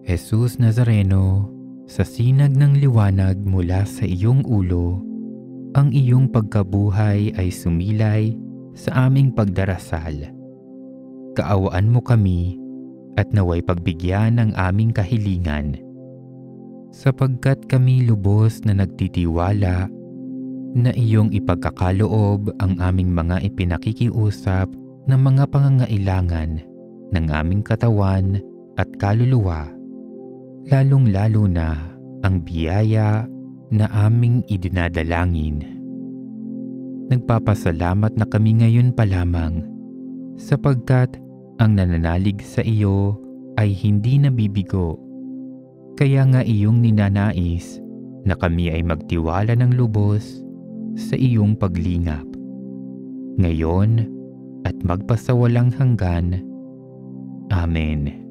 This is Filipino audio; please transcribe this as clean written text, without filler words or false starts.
Jesus Nazareno, sa sinag ng liwanag mula sa iyong ulo, ang iyong pagkabuhay ay sumilay sa aming pagdarasal. Kaawaan mo kami at naway pagbigyan ng aming kahilingan. Sapagkat kami lubos na nagtitiwala na iyong ipagkakaloob ang aming mga ipinakikiusap ng mga pangangailangan ng aming katawan at kaluluwa, lalong-lalo na ang biyaya na aming idinadalangin. Nagpapasalamat na kami ngayon pa lamang sapagkat ang nananalig sa iyo ay hindi nabibigo. Kaya nga iyong ninanais na kami ay magtiwala ng lubos sa iyong paglingap. Ngayon at magpasawalang hanggan. Amen.